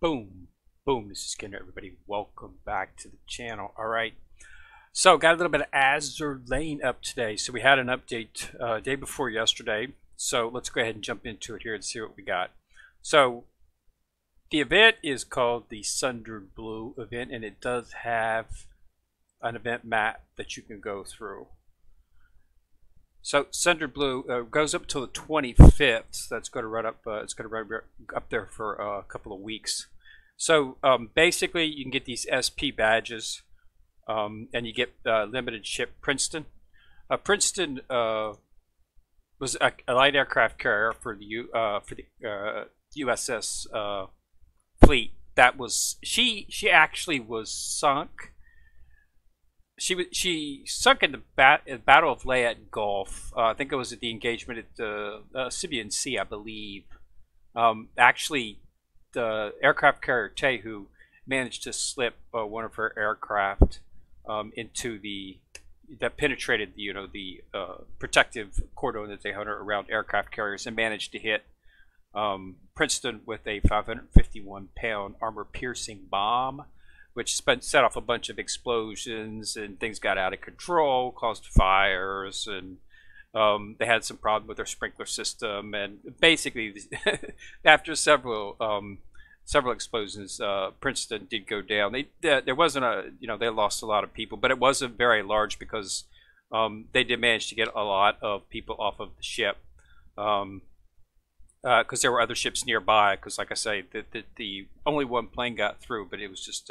Boom, boom. This is Skinner, everybody. Welcome back to the channel. All right. So, got a little bit of Azur Lane up today. So, we had an update day before yesterday. So, let's go ahead and jump into it here and see what we got. So, the event is called the Sundered Blue event, and it does have an event map that you can go through. So Sundered Blue goes up till the 25th. So that's going to run up. It's going to run up there for a couple of weeks. So basically, you can get these SP badges, and you get limited ship Princeton. Princeton was a light aircraft carrier for the USS fleet. That was she actually was sunk. She sunk in the Battle of Leyte Gulf. I think it was at the engagement at the Sibian Sea, I believe. Actually, the aircraft carrier Tehu managed to slip one of her aircraft into that penetrated the protective cordon that they had around aircraft carriers and managed to hit Princeton with a 551-pound armor-piercing bomb, which set off a bunch of explosions, and things got out of control, caused fires, and they had some problem with their sprinkler system. And basically, after several explosions, Princeton did go down. There wasn't they lost a lot of people, but it wasn't very large because they did manage to get a lot of people off of the ship. Because there were other ships nearby. Because, like I say, the only one plane got through, but it was just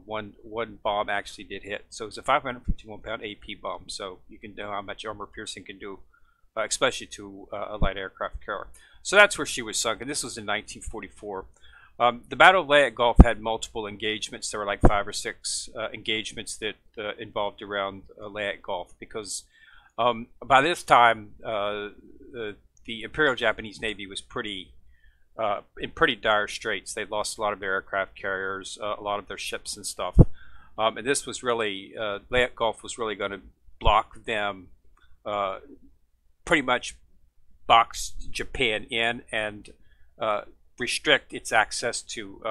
one bomb actually did hit. So it's a 551-pound AP bomb. So you can know how much armor piercing can do, especially to a light aircraft carrier. So that's where she was sunk, and this was in 1944. The Battle of Leyte Gulf had multiple engagements. There were like 5 or 6 engagements that involved around Leyte Gulf, because by this time the Imperial Japanese Navy was in pretty dire straits. They lost a lot of their aircraft carriers, a lot of their ships and stuff. And this was really, Leyte Gulf was really going to block them, pretty much box Japan in and restrict its access to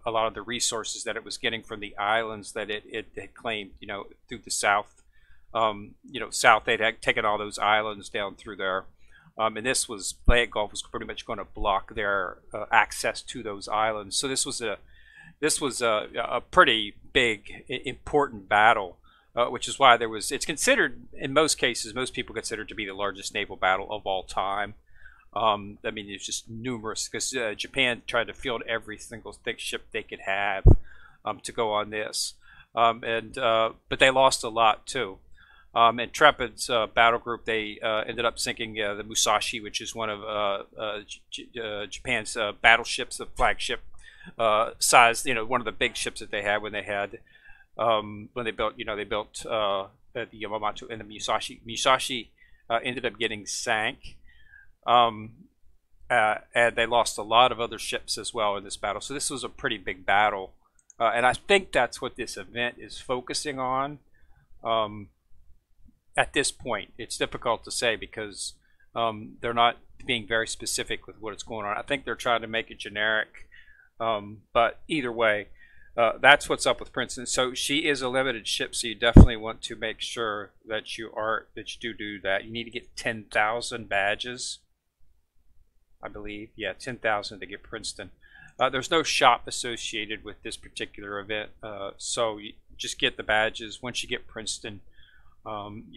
a lot of the resources that it was getting from the islands that it had claimed, through the south. South, they'd had taken all those islands down through there. And this was, Leyte Gulf was pretty much going to block their access to those islands. So this was a pretty big, important battle, which is why it's considered, in most cases, most people consider it to be the largest naval battle of all time. I mean, it's just numerous, because Japan tried to field every single thick ship they could have to go on this, but they lost a lot too. Intrepid's battle group, they ended up sinking the Musashi, which is one of Japan's battleships, the flagship size. One of the big ships that they had when they built the Yamamoto and the Musashi. Musashi ended up getting sank, and they lost a lot of other ships as well in this battle. So this was a pretty big battle, and I think that's what this event is focusing on. At this point, it's difficult to say because they're not being very specific with what's going on. I think they're trying to make it generic, but either way, that's what's up with Princeton. So she is a limited ship, so you definitely want to make sure that you do that. You need to get 10,000 badges, I believe. Yeah, 10,000 to get Princeton. There's no shop associated with this particular event, so you just get the badges. Once you get Princeton,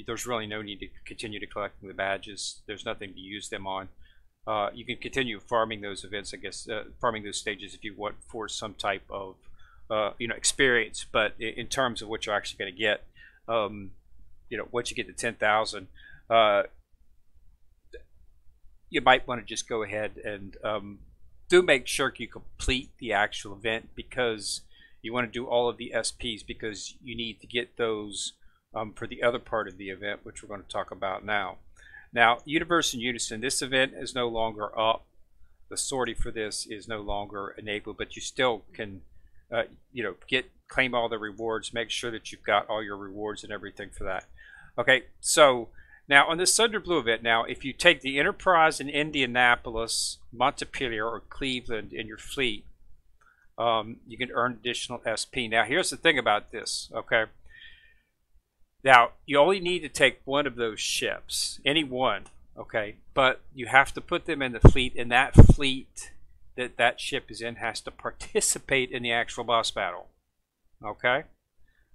there's really no need to continue to collect the badges. There's nothing to use them on. You can continue farming those events, I guess, farming those stages if you want for some type of experience. But in terms of what you're actually going to get, once you get to 10,000, you might want to just go ahead and do make sure you complete the actual event, because you want to do all of the SPs, because you need to get those for the other part of the event, which we're going to talk about now. Now, Universe in Unison, this event is no longer up. The sortie for this is no longer enabled, but you still can, claim all the rewards. Make sure that you've got all your rewards and everything for that. Okay, so Now, on this Sundered Blue event, now, if you take the Enterprise in Indianapolis, Montpelier, or Cleveland in your fleet, you can earn additional SP. Now, here's the thing about this, okay? Now, you only need to take one of those ships, any one, okay? But you have to put them in the fleet, and that fleet that that ship is in has to participate in the actual boss battle, okay?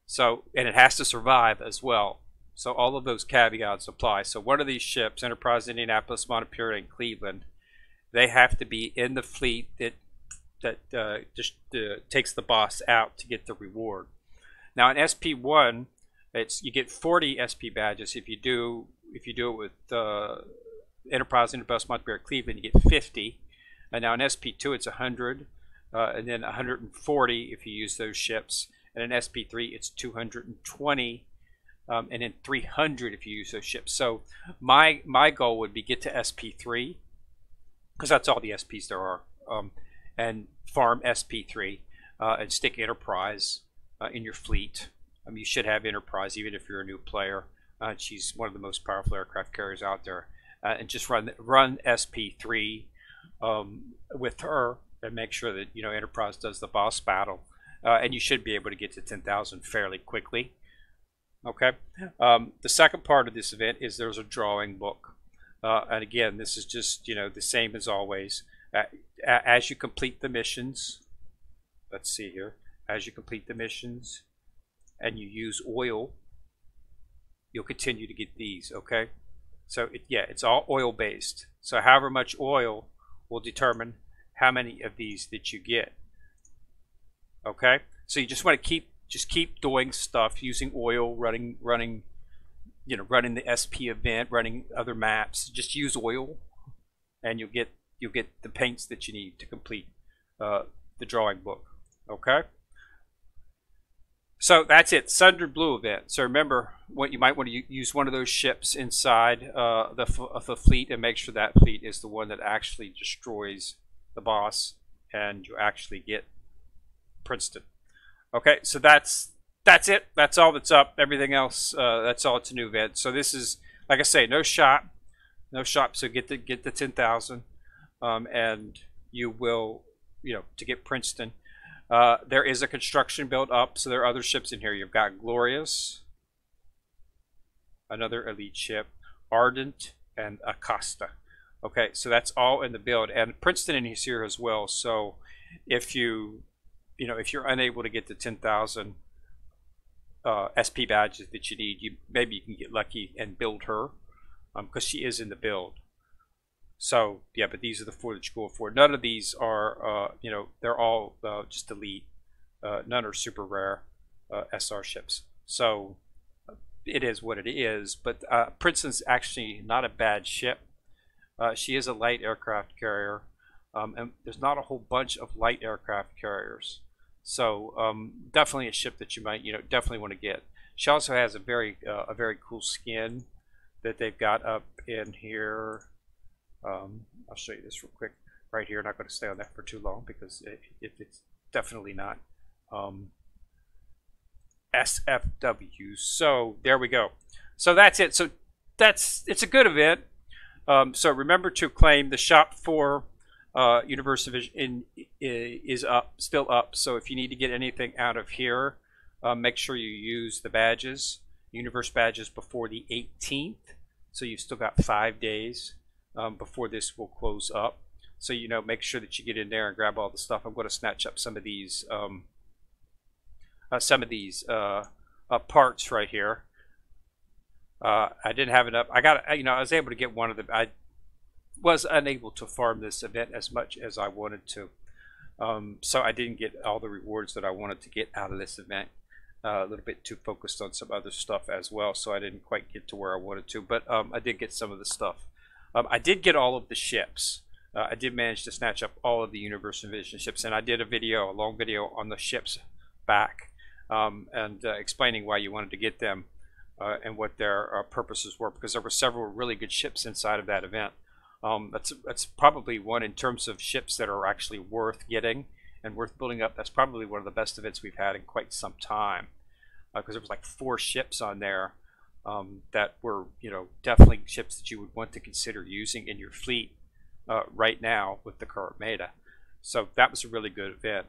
So, and it has to survive as well. So all of those caveats apply. So one of these ships, Enterprise, Indianapolis, Montpelier, and Cleveland, they have to be in the fleet that just takes the boss out to get the reward. Now in SP1, you get 40 SP badges. If you do it with Enterprise, Indianapolis, Montpelier, Cleveland, you get 50. And now in SP2, it's 100, and then 140 if you use those ships. And in SP3, it's 220. And then 300 if you use those ships. So my goal would be get to SP3, because that's all the SPs there are, and farm SP3 and stick Enterprise in your fleet. You should have Enterprise even if you're a new player. She's one of the most powerful aircraft carriers out there, and just run SP3 with her and make sure that Enterprise does the boss battle, and you should be able to get to 10,000 fairly quickly. Okay. The second part of this event is there's a drawing book, and again, this is just the same as always. As you complete the missions, let's see here. As you complete the missions, and you use oil, you'll continue to get these. Okay. So it's all oil based. So however much oil will determine how many of these that you get. Okay. So you just want to keep doing stuff using oil, running the SP event, running other maps. Just use oil, and you'll get the paints that you need to complete the drawing book. Okay. So that's it. Sundered Blue event. So remember, what you might want to use one of those ships inside the fleet, and make sure that fleet is the one that actually destroys the boss, and you actually get Princeton. Okay, so that's it. That's all that's up. Everything else, that's all. It's a new event. So this is, like I say, no shop. So get the 10,000, and you will, to get Princeton. There is a construction built up, so there are other ships in here. You've got Glorious, another elite ship, Ardent, and Acosta. Okay, so that's all in the build, and Princeton is here as well. So if if you're unable to get the 10,000 SP badges that you need, maybe you can get lucky and build her, because she is in the build. So yeah, but these are the 4 that you go for. None of these are, they're all just elite. None are super rare SR ships. So it is what it is. But Princeton's actually not a bad ship. She is a light aircraft carrier, and there's not a whole bunch of light aircraft carriers. So definitely a ship that you might definitely want to get. She also has a very cool skin that they've got up in here. I'll show you this real quick right here. I'm not going to stay on that for too long because it's definitely not SFW. So there we go. So that's it. So it's a good event. So remember to claim the shop for Universe Division is still up. So if you need to get anything out of here, make sure you use the badges, Universe badges, before the 18th. So you've still got 5 days before this will close up. So make sure that you get in there and grab all the stuff. I'm going to snatch up some of these parts right here. I didn't have enough. I was able to get one of them. I was unable to farm this event as much as I wanted to, so I didn't get all the rewards that I wanted to get out of this event. A little bit too focused on some other stuff as well, so I didn't quite get to where I wanted to, but I did get some of the stuff. I did get all of the ships. I did manage to snatch up all of the Universe Division ships, and I did a long video on the ships back, and explaining why you wanted to get them and what their purposes were, because there were several really good ships inside of that event. That's probably one, in terms of ships that are actually worth getting and worth building up. That's probably one of the best events we've had in quite some time, because there was like 4 ships on there that were definitely ships that you would want to consider using in your fleet right now with the current meta. So that was a really good event.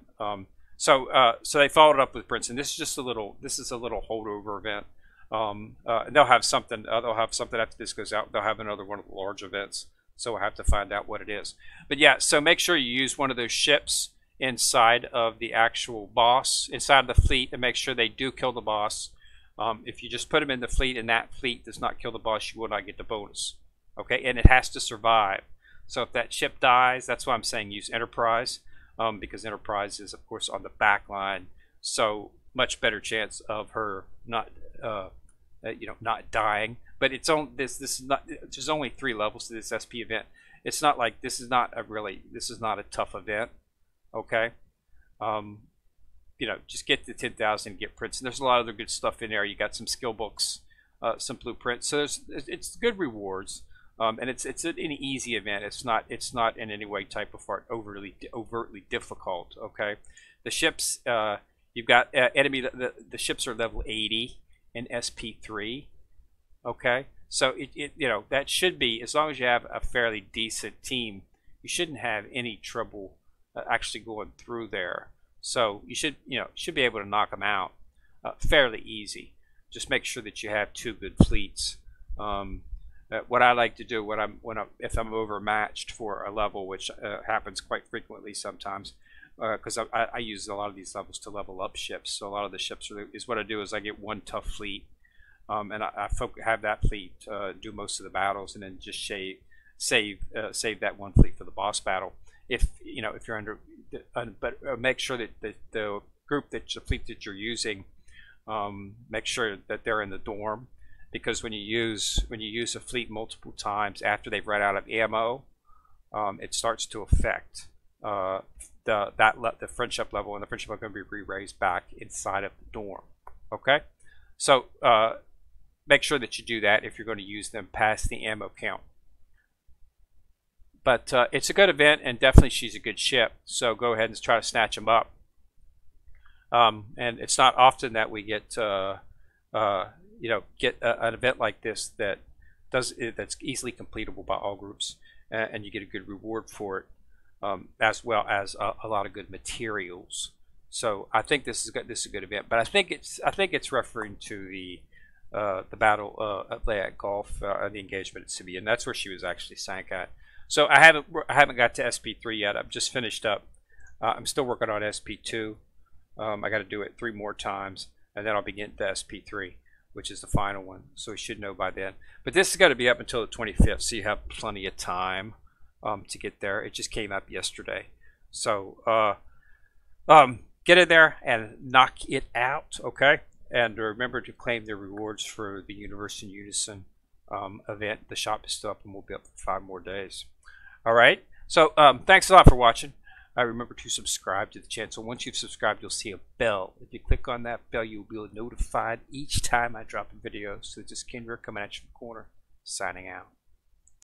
So they followed up with Princeton. This is just a little. This is a little holdover event. And they'll have something. They'll have something after this goes out. They'll have another one of the large events. So we'll have to find out what it is. But yeah, so make sure you use one of those ships inside of the actual boss, inside of the fleet, and make sure they do kill the boss. If you just put them in the fleet and that fleet does not kill the boss, you will not get the bonus. Okay, and it has to survive. So if that ship dies, that's why I'm saying use Enterprise, because Enterprise is, of course, on the back line. So much better chance of her not, not dying. But it's on this. This is not. There's only 3 levels to this SP event. It's not like this is not a really. This is not a tough event. Okay. Just get the 10,000, get Princeton. There's a lot of other good stuff in there. You got some skill books, some blueprints. So it's good rewards. And it's an easy event. It's not in any way type of overtly difficult. Okay, the ships you've got enemy. The ships are level 80 in SP3. Okay, so that should be, as long as you have a fairly decent team, you shouldn't have any trouble actually going through there. So you should be able to knock them out fairly easy. Just make sure that you have 2 good fleets. What I like to do if I'm overmatched for a level, which happens quite frequently sometimes, because I use a lot of these levels to level up ships. So a lot of the ships is what I do is I get 1 tough fleet, and I have that fleet do most of the battles, and then just save that 1 fleet for the boss battle. If you're under, but make sure that the fleet that you're using, make sure that they're in the dorm. Because when you use a fleet multiple times after they've run out of ammo, it starts to affect the friendship level, and the friendship level can be re-raised back inside of the dorm. Okay, so make sure that you do that if you're going to use them past the ammo count. But it's a good event, and definitely she's a good ship. So go ahead and try to snatch them up. And it's not often that we get get an event like this that's easily completable by all groups, and you get a good reward for it, as well as a lot of good materials. So I think this is a good event. But I think it's referring to the battle at Gulf, the engagement at Sibia, and that's where she was actually sank at. So I haven't got to SP3 yet. I've just finished up. I'm still working on SP2. I got to do it 3 more times, and then I'll be getting to SP3, which is the final one. So we should know by then. But this is going to be up until the 25th, so you have plenty of time to get there. It just came up yesterday. So get in there and knock it out, okay? And remember to claim the rewards for the Universe in Unison event. The shop is still up, and we'll be up for 5 more days. All right. So thanks a lot for watching. Remember to subscribe to the channel. So once you've subscribed, you'll see a bell. If you click on that bell, you'll be notified each time I drop a video. So this is Kendra coming at you from the corner, signing out.